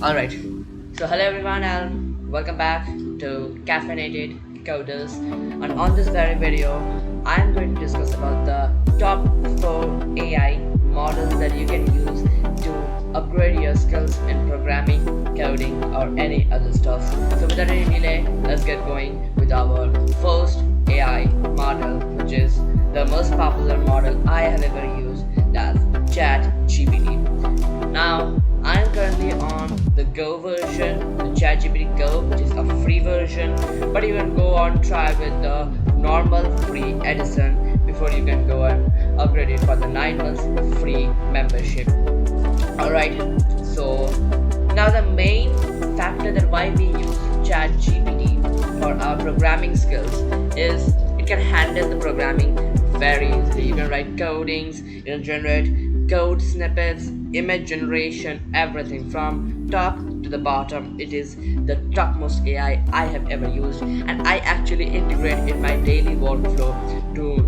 Alright, so hello everyone and welcome back to Caffeinated Coders, and on this very video I am going to discuss about the top 4 AI models that you can use to upgrade your skills in programming, coding or any other stuff. So without any delay, let's get going with our first AI model, which is the most popular model I have ever used, that's ChatGPT. Now, I am currently on the Go version, the ChatGPT Go, which is a free version, but you can go on try with the normal free edition before you can go and upgrade it for the 9 months free membership. Alright, so now the main factor that why we use ChatGPT for our programming skills is it can handle the programming very easily. You can write codings, you can generate code snippets, image generation, everything from top to the bottom. It is the topmost AI I have ever used, and I actually integrate in my daily workflow to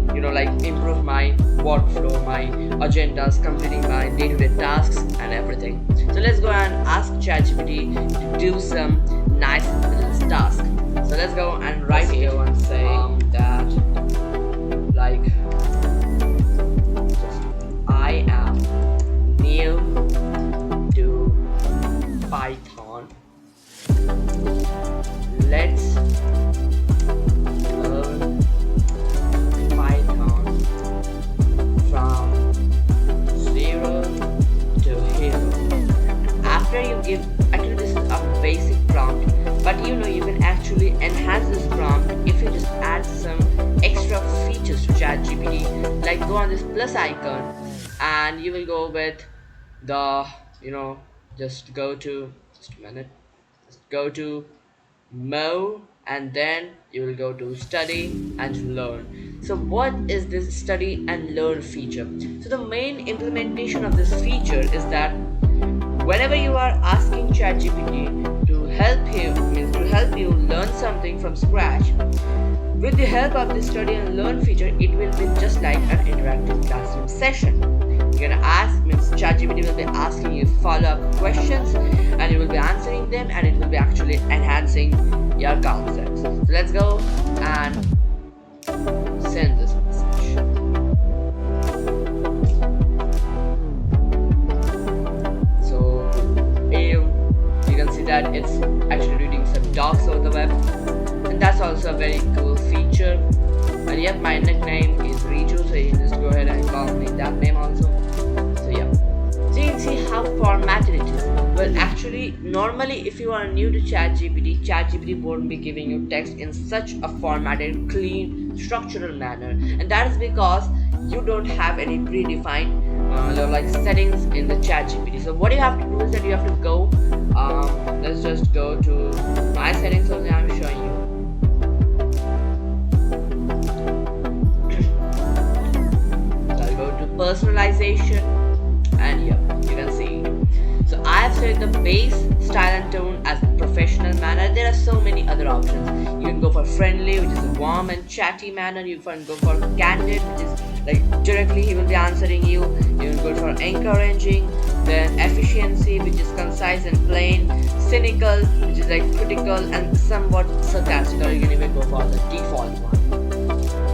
improve my workflow, my agendas, completing my day-to-day tasks and everything. So let's go and ask ChatGPT to do some nice little tasks. So let's go and write here and say that like I am new to Python. Let's learn Python from 0 to hero. After you give, actually this is a basic prompt, but you can actually enhance this prompt if you just add some extra features to ChatGPT, like go on this plus icon and you will go with the just go to more, and then you will go to study and learn. So what is this study and learn feature? So the main implementation of this feature is that whenever you are asking ChatGPT to help you learn something from scratch, with the help of this study and learn feature, it will be just like an interactive classroom session. You're gonna ask, means ChatGPT will be asking you follow-up questions and you will be answering them, and it will be actually enhancing your concepts. So let's go and send this message. So you can see that it's actually reading some docs over the web, and that's also a very cool feature. And yep, my nickname is Riju, so you can just go ahead and call me that name also. So yeah, so you can see how formatted it is. Well, actually normally if you are new to ChatGPT won't be giving you text in such a formatted, clean, structural manner, and that is because you don't have any predefined settings in the ChatGPT. So what you have to do is that you have to go let's just go to my settings. So I'm showing you. So I'll go to personalization, and yeah, you can see. So I have set the base, style and tone as professional manner. There are so many other options. You can go for friendly, which is a warm and chatty manner. You can go for candid, which is like directly he will be answering you. You can go for encouraging, then efficiency, which is concise and plain, cynical, which is like critical and somewhat sarcastic, or you can even go for the default one.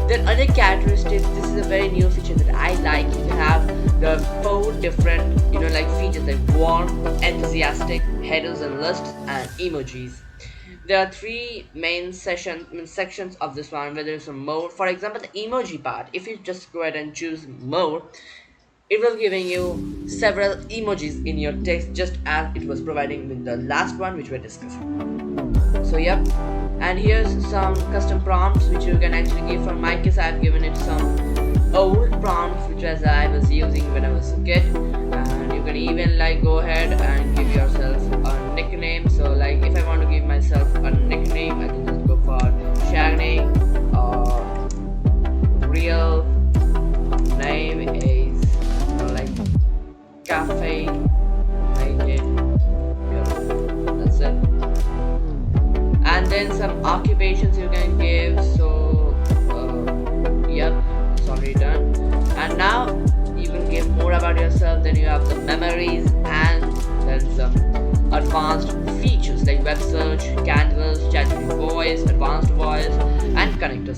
Then other characteristics, this is a very new feature that I like. You have the 4 different features like warm, enthusiastic, headers and lists, and emojis. There are 3 main sections of this one, whether it's more. For example, the emoji part, if you just go ahead and choose more, it will giving you several emojis in your text, just as it was providing with the last one which we're discussing. So yep, and here's some custom prompts which you can actually give. For my case, I've given it some old prompts which I was using when I was a kid, and you can even go ahead and give yourself a nickname. So if I want to give myself a nickname, I can just go for Shagny, or real name is Cafe Naked. That's it. And then some occupations you can give. So yep, it's already done. And now you can give more about yourself. Then you have the memories and then some advanced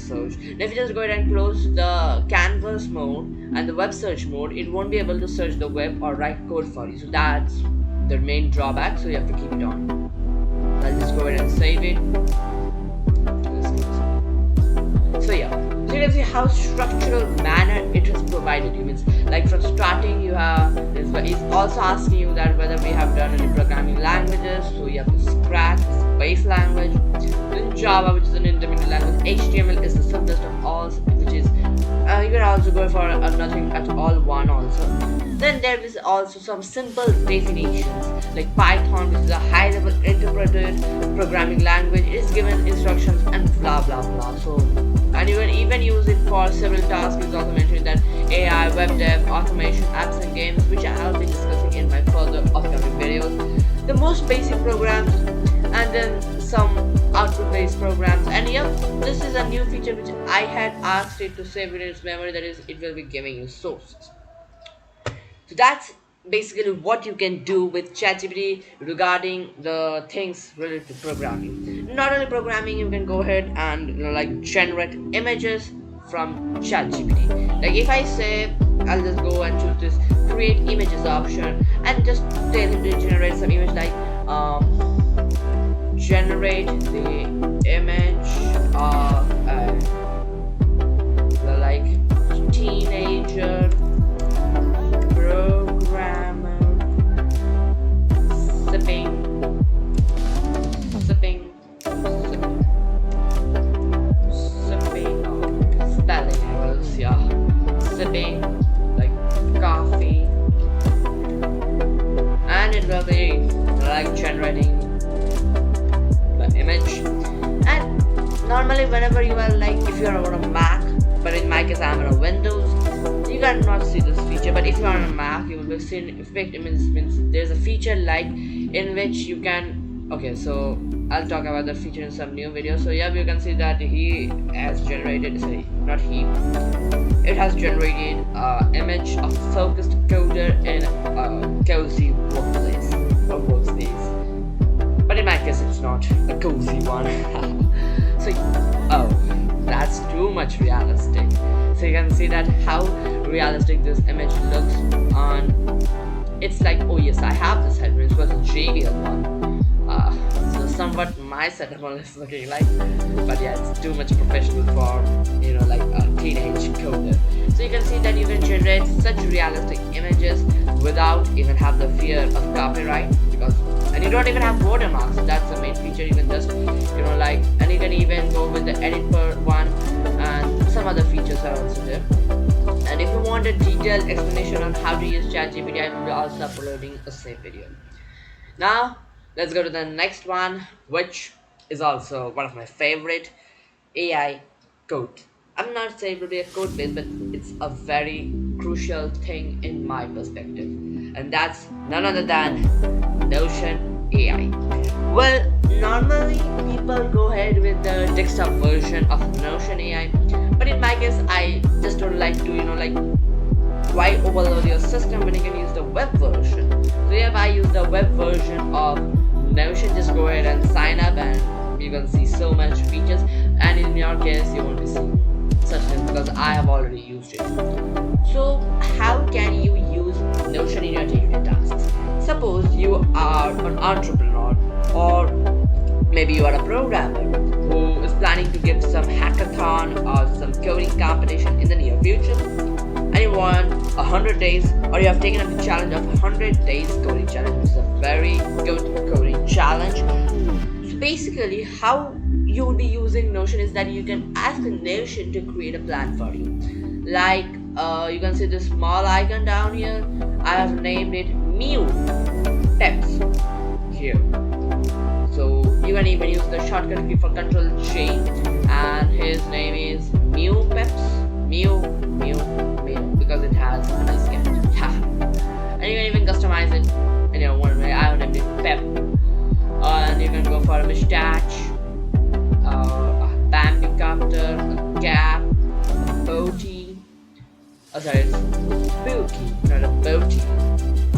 search. And if you just go ahead and close the canvas mode and the web search mode, it won't be able to search the web or write code for you. So that's the main drawback, so you have to keep it on. I'll just go ahead and save it. So yeah, so you can see how structural manner it is provided. You means like from starting you have it's also asking you that whether we have done any programming languages, so you have to scratch base language. Then Java, which is an intermediate language. HTML is the simplest of all, which is you can also go for nothing at all one also. Then there is also some simple definitions like Python, which is a high level interpreted programming language. It is given instructions and blah blah blah. So, and you can even use it for several tasks. It's also mentioned that AI, web dev, automation, apps and games, which I'll be discussing in my further upcoming videos. The most basic programs, and then some output based programs. And yep, this is a new feature which I had asked it to save in its memory, that is it will be giving you sources. So that's basically what you can do with ChatGPT regarding the things related to programming. Not only programming, you can go ahead and like generate images from ChatGPT. Like if I say I'll just go and choose this create images option and just tell him to generate some image like generate the image of like teenager programmer sipping spelling errors, yeah, sipping like coffee, and it will be like generating the image. And normally whenever you are like, if you are on a Mac, but in my case I'm on a Windows, you cannot see this feature. But if you are on a Mac, you will be seeing effect. It means there's a feature like in which you can, okay, so I'll talk about the feature in some new video. So yeah, you can see that he has generated, sorry, not he, it has generated image of focused coder in a cozy workplace or workspace. But in my case it's not a cozy one. So oh, that's too much realistic. So you can see that how realistic this image looks on. It's like, oh yes, I have this headroom. It was a JBL one. So somewhat my setup is looking like, but yeah, it's too much professional for, you know, like a teenage coder. So you can see that you can generate such realistic images without even have the fear of copyright, because, and you don't even have watermarks. That's the main feature. You can just, you know, like, and you can even go with the edit per one, and some other features are also there. And if you want a detailed explanation on how to use ChatGPT, I will be also uploading a same video. Now let's go to the next one, which is also one of my favorite, AI code. I'm not saying it will be a code base, but it's a very crucial thing in my perspective, and that's none other than Notion AI. Well, normally people go ahead with the desktop version of Notion AI, but in my case I just don't like to, you know, like, why overload your system when you can use the web version. So if I use the web version of Notion, just go ahead and sign up and you can see so much features, and in your case you won't be seeing such things because I have already used it. So how can you use Notion in your day-to-day tasks? Suppose you are an entrepreneur, or maybe you are a programmer who is planning to give some hackathon or some coding competition in the near future, and you want 100 days, or you have taken up the challenge of 100 days coding challenge, which is a very good coding challenge. So basically how you will be using Notion is that you can ask Notion to create a plan for you. Like you can see this small icon down here. I have named it Mew Text here. So you can even use the shortcut key for Control J, and his name is Mew because it has a nice sketch. And you can even customize it in your own way. I have named it Pep. And you can go for a mustache, a Bambi copter, a cap, a boaty. Oh sorry, it's spooky, not a boaty.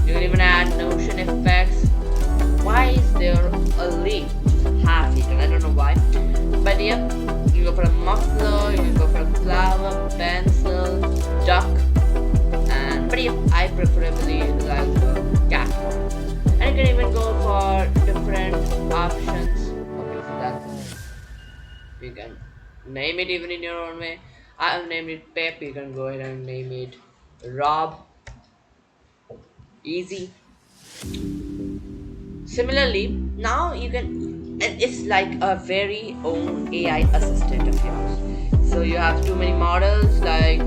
You can even add Notion effects. Why is there a leaf which is half eaten? I don't know why. But yeah, you go for a muffler, you You can name it even in your own way. I have named it Pep. You can go ahead and name it Rob. Easy. Similarly, now you can, and it's like a very own AI assistant of yours. So you have too many models like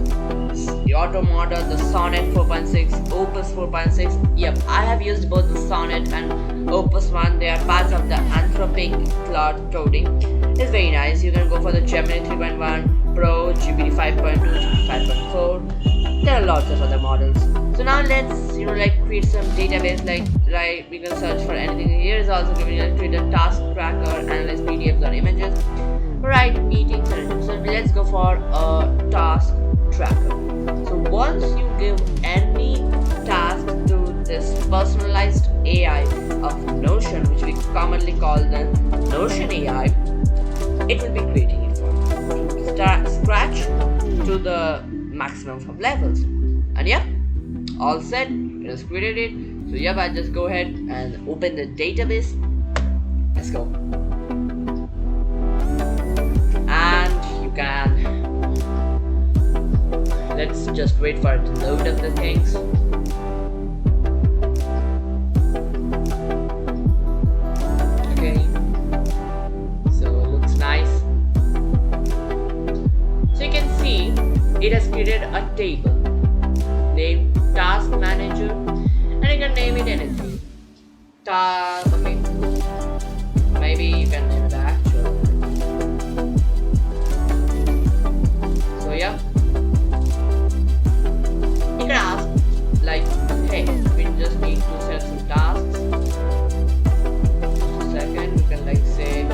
the Auto model, the Sonnet 4.6, Opus 4.6. Yep, I have used both the Sonnet and Opus one. They are parts of the Anthropic cloud coding. It's very nice. You can go for the Gemini 3.1 Pro, GPT 5.2, GPT 5.4. There are lots of other models. So now let's like create some database like we can search for anything. Here is also giving you create a task tracker, analyze PDFs or images, write meetings. So let's go for a task tracker. So once you give any task to this personalized AI of Notion, which we commonly call the Notion AI, it will be creating it for you. Start scratch to the maximum of levels. And yeah, all set. It has created it. So yep, I just go ahead and open the database. Let's go. And you can, let's just wait for it to load up the things. Okay, so it looks nice. So you can see it has created a table named Task Manager, and you can name it anything. Okay, maybe you can name it actual. So yeah, you can ask like, hey, we just need to set some tasks. Just a second, you can like say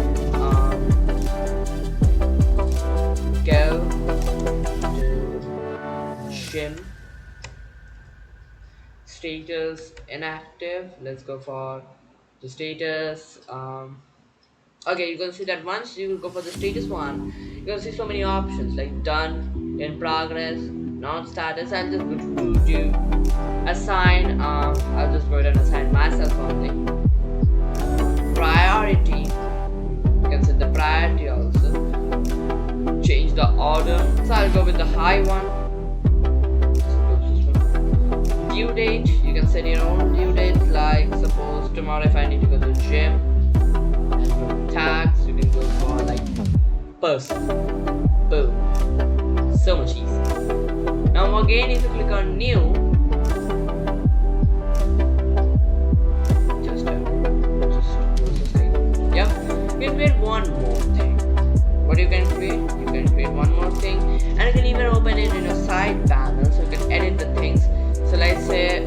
go to gym. Status inactive. Let's go for the status. Okay, you can see that once you go for the status one, you can see so many options like done, in progress, not status. I'll just go to do assign. I'll just go ahead and assign myself only. Priority. You can set the priority also. Change the order. So I'll go with the high one. Due date, you can set your own due date, like suppose tomorrow if I need to go to the gym. And for tags, you can go for like person. Boom. So much easy. Now again, if you click on new, just close the screen. Yep, you can create one more thing. What you can create? You can create one more thing, and you can even open it in a side panel, so you can edit the things. So let's say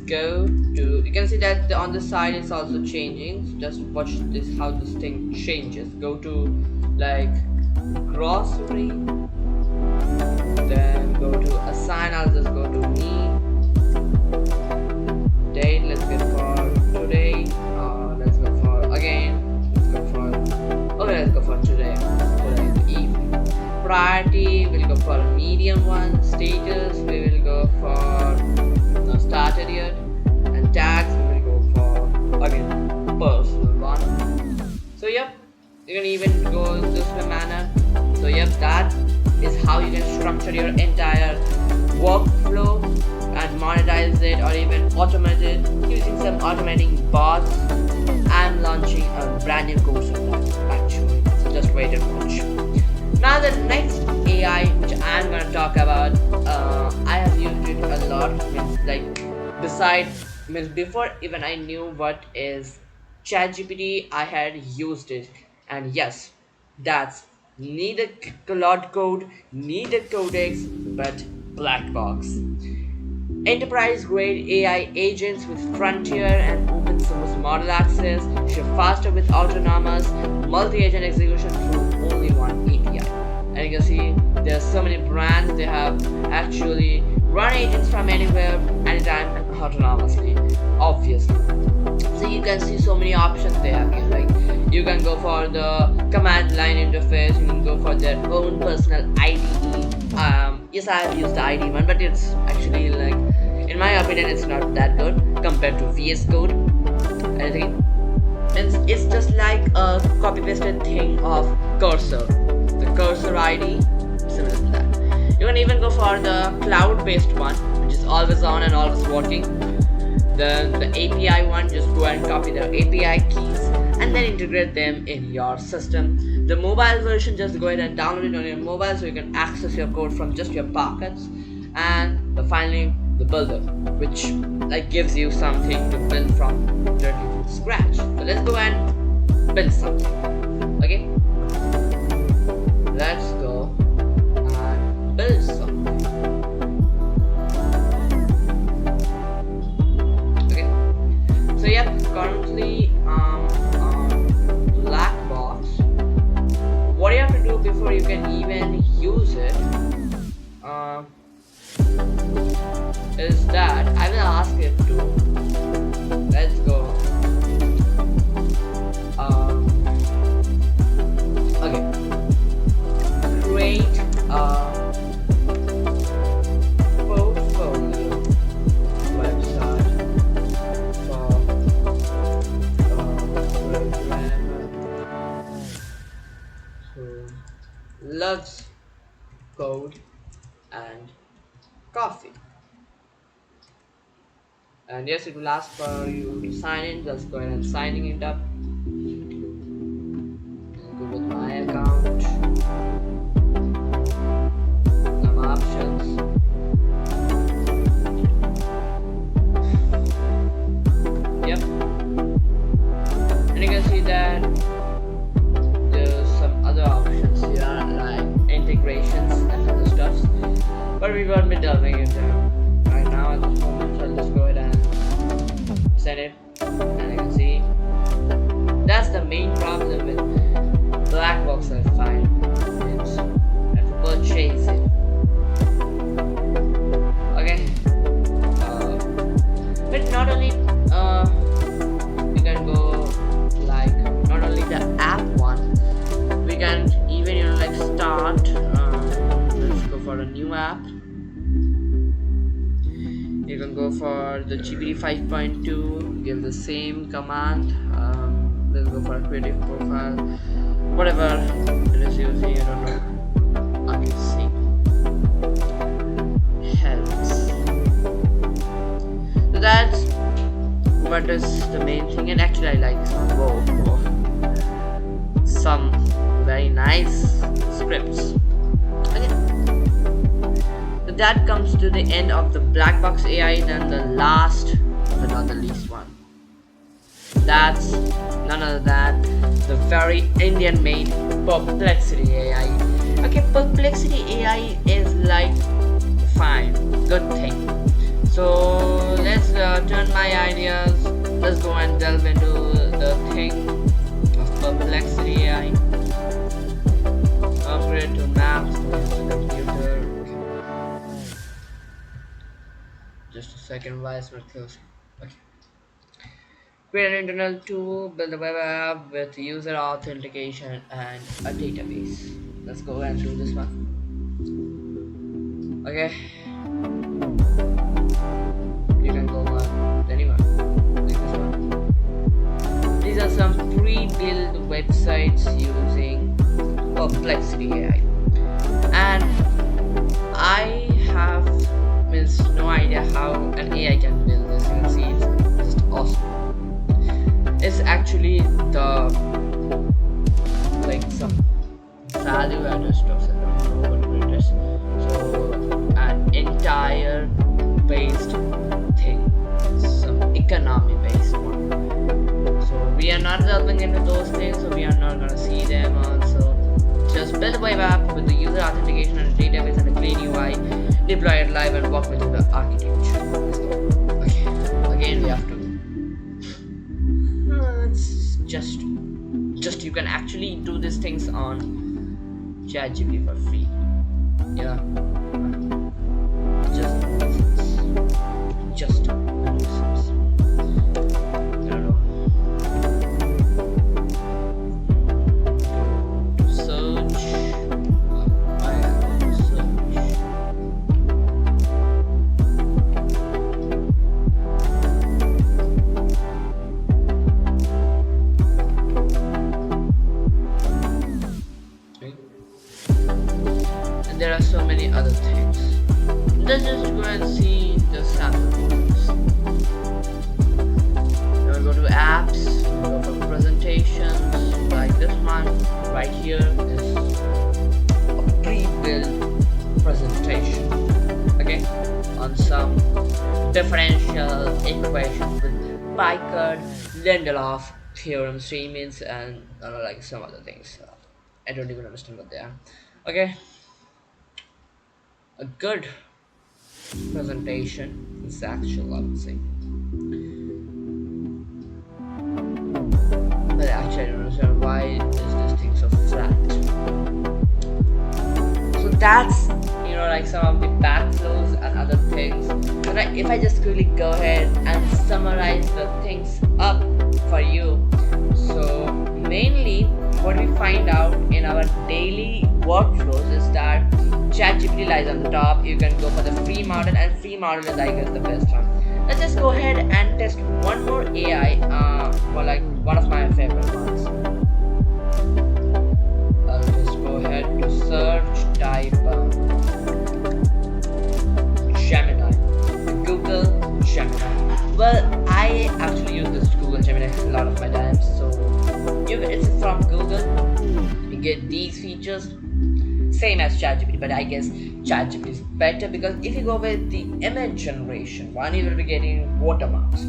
go to, you can see that on the side it's also changing. So just watch this, how this thing changes. Go to like grocery, then go to assign. I'll just go to me. Date, let's get for today. Let's go for again. Let's go for, okay, let's go for today. Today is the evening. Priority, we'll go for a medium one. Status, we will go for not started yet. And tags, we will go for again personal one. So yep, you can even go in this manner. So yep, that is how you can structure your entire workflow and monetize it or even automate it using some automating bots. I'm launching a brand new course on that actually. So just wait and watch. Now the next AI which I'm gonna talk about, I have used it a lot. Means before even I knew what is ChatGPT, I had used it, and yes, that's neither cloud code, neither codex, but Blackbox. Enterprise grade AI agents with frontier and open source model access, ship faster with autonomous multi-agent execution through only one API. And you can see there are so many brands, they have actually run agents from anywhere, anytime, and autonomously, obviously. So you can see so many options they have here. Like you can go for the command line interface, you can go for their own personal IDE. Yes, I have used the IDE one, but it's actually like, in my opinion, it's not that good compared to VS Code. Anything? means it's just like a copy pasted thing of cursor, the cursor ID, similar to that. You can even go for the cloud based one, which is always on and always working. Then the API one, just go and copy the API keys and then integrate them in your system. The mobile version, just go ahead and download it on your mobile so you can access your code from just your pockets. And finally the builder, which like gives you something to build from directly from scratch. So let's go and build something. Okay, let's go and build something. Okay, so yep, currently on Blackbox. What you have to do before you can even use it is that I will ask it to, let's go, okay, create a portfolio website for programmer who loves code and coffee. And yes, it will ask for you to sign in. Just go ahead and signing it up. Go with my account. Some options. Yep. And you can see that there's some other options here like integrations and other stuffs. But we won't be delving into right now at this moment. So let's go ahead and set it, and you can see that's the main problem with Blackbox I find. It's I have to purchase it. Okay, but not only we can go like not only the app one, we can even like start. Let's go for a new app. You can go for the GPT 5.2, give the same command. Let's go for a creative profile, whatever it is using, I don't know. I can see. Helps. So that's what is the main thing, and actually I like this one. Whoa. Some very nice scripts. Okay. That comes to the end of the Blackbox AI. Then the last but not the least one, that's none other than the very Indian made Perplexity AI. Okay, Perplexity AI is like fine, good thing. So let's turn my ideas, let's go and delve into the thing of Perplexity AI. Upgrade to maps, to computer. Just a second, why is not closing? Okay. Create an internal tool, build a web app with user authentication and a database. Let's go and do this one. Okay. You can go on anyone. Like this one. These are some pre-built websites using Perplexity AI. And I have no idea how an AI can build this. You can see it's just awesome. It's actually the like some value added stuff. I don't know what it is. So an entire based thing, some economy based one. So we are not delving into those things. So we are not gonna see them also. Just build a web app with the user authentication and a database and a clean UI. Deploy it live and walk me through the architecture. Let's go. Okay. Again, we have to. It's just you can actually do these things on ChatGPT for free. Yeah. Just a nuisance. I don't know. with Picard, Lindelof, theorem, Siemens, and like some other things. I don't even understand what they are. Okay, a good presentation is actual, I would say. But actually, I don't understand why is this thing so flat. So that's like some of the backflows and other things. And if I just quickly go ahead and summarize the things up for you, so mainly what we find out in our daily workflows is that ChatGPT lies on the top. You can go for the free model, and free model is I guess the best one. Let's just go ahead and test one more AI for like one of my favorite ones. I'll just go ahead to search, type Gemini, Google Gemini. Well, I actually use this Google Gemini a lot of my times. So it's from Google. You get these features, same as ChatGPT, but I guess ChatGPT is better because if you go with the image generation one, you will be getting watermarks.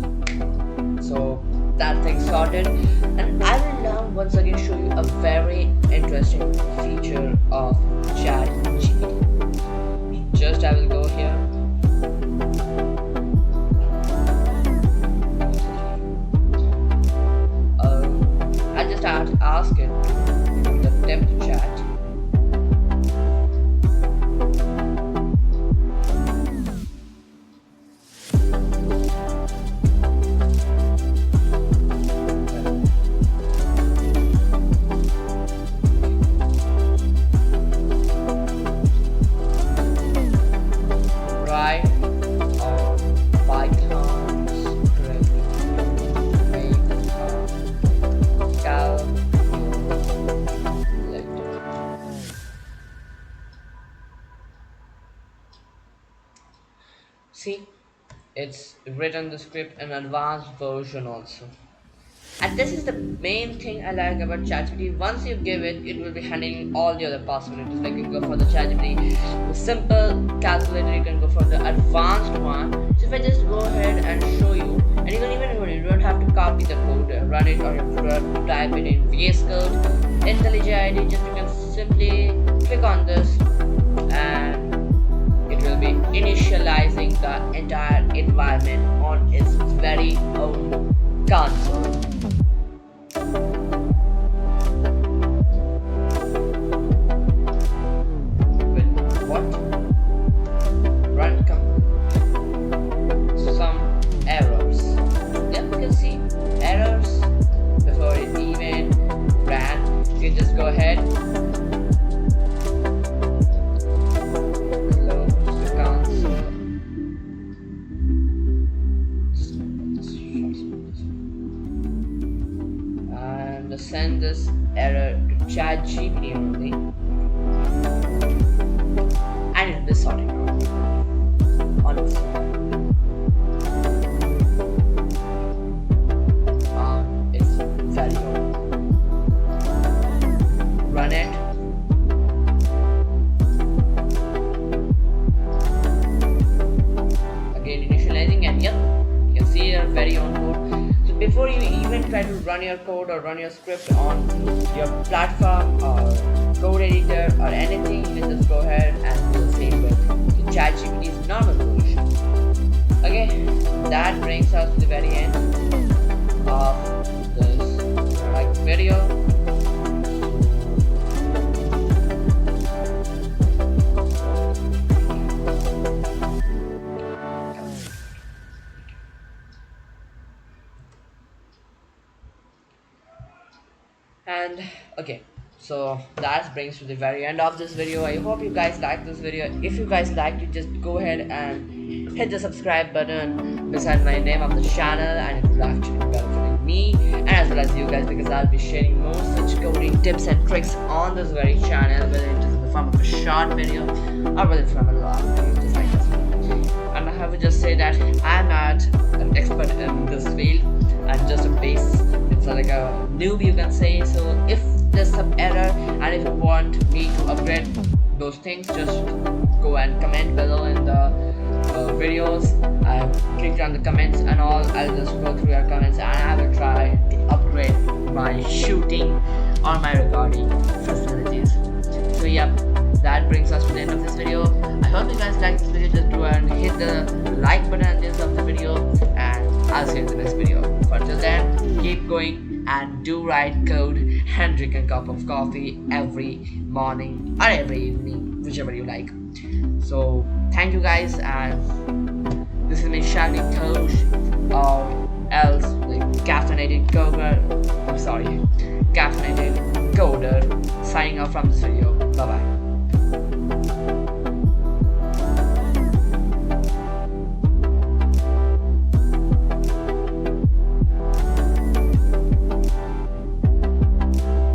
So that thing sorted, and I will now once again show you a very interesting feature of ChatGPT. Just I will go here. I just ask it the temp chat. See, it's written the script in advanced version also. And this is the main thing I like about ChatGPT. Once you give it, it will be handling all the other possibilities. Like you can go for the ChatGPT, the simple calculator, you can go for the advanced one. So if I just go ahead and show you, and you can even run it, you don't have to copy the code, run it, or you have to type it in VS Code, IntelliJ ID, just you can simply click on this and it will be initializing the entire environment on its very own console. With what? Run some errors. Yeah, you can see errors before it even ran. You can just go ahead. Send this error to ChatGPT only, and it will be sorting out on its own. It's very old. Run it. Again initializing, and yep, you can see your very own code. Before you even try to run your code or run your script on your platform or code editor or anything, you can just go ahead and do the same with the ChatGPT's normal version. Okay, that brings us to the very end of this video. And okay, so that brings to the very end of this video. I hope you guys liked this video. If you guys liked it, just go ahead and hit the subscribe button beside my name of the channel, and it will actually benefit me and as well as you guys, because I'll be sharing more such coding tips and tricks on this very channel, whether it is in the form of a short video or whether it's from a long video, just like this. And I have to just say that I'm not an expert in this field. I'm just a base. It's like a noob, you can say. So if there's some error and if you want me to upgrade, those things, just go and comment below in the videos. I clicked on the comments and all. I'll just go through your comments and I will try to upgrade my shooting or my recording facilities. So yep, that brings us to the end of this video. I hope you guys like this video. Just go and hit the like button at the end of the video, and I'll see you in the next video. But till then, keep going and do write code and drink a cup of coffee every morning or every evening, whichever you like. So thank you guys, and this is me shouting coach, or else like caffeinated coder. I'm sorry, caffeinated coder, signing off from this video. Bye bye.